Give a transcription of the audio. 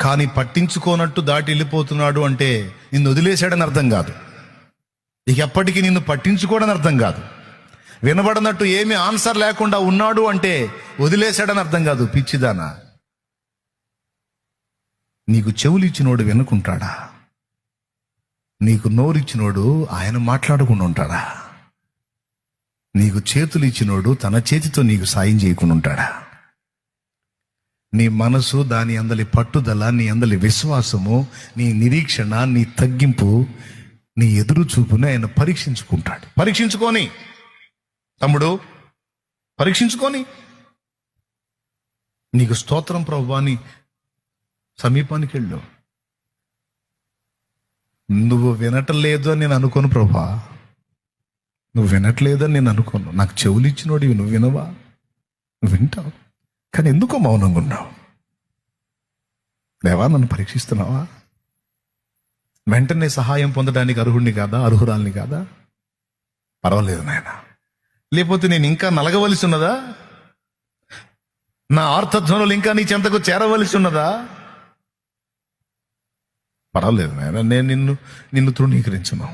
కానీ పట్టించుకోనట్టు దాటి వెళ్ళిపోతున్నాడు అంటే నిన్ను వదిలేశాడని అర్థం కాదు. ఇక ఎప్పటికీ నిన్ను పట్టించుకోవడని అర్థం కాదు. వినబడినట్టు ఏమీ ఆన్సర్ లేకుండా ఉన్నాడు అంటే వదిలేశాడని అర్థం కాదు. పిచ్చిదానా, నీకు చెవులు ఇచ్చినోడు వినుకుంటాడా? నీకు నోరిచ్చినోడు ఆయన మాట్లాడకుండా ఉంటాడా? నీకు చేతులు ఇచ్చినోడు తన చేతితో నీకు సాయం చేయకుండా ఉంటాడా? నీ మనసు, దాని అందలి పట్టుదల, నీ అందలి విశ్వాసము, నీ నిరీక్షణ, నీ తగ్గింపు, నీ ఎదురు చూపుని ఆయన పరీక్షించుకుంటాడు. పరీక్షించుకొని తమ్ముడు, పరీక్షించుకొని నీకు స్తోత్రం ప్రభువా అని సమీపానికి వెళ్ళు. నువ్వు వినటం లేదు అని నేను అనుకోను ప్రభా, నువ్వు వినట్లేదు అని నేను అనుకోను. నాకు చెవులు ఇచ్చినోడివి, నువ్వు వినవా? నువ్వు వింటావు, కానీ ఎందుకో మౌనంగా ఉన్నావు. దేవా, నన్ను పరీక్షిస్తున్నావా? వెంటనే సహాయం పొందడానికి అర్హుడిని కాదా, అర్హురాల్ని కాదా? పర్వాలేదు నాయన. లేకపోతే నేను ఇంకా నలగవలసి ఉన్నదా? నా ఆర్తధ్వనులు ఇంకా నీ చెంతకు చేరవలసి ఉన్నదా? పర్వాలేదు నాయన, నేను నిన్ను తృణీకరించను.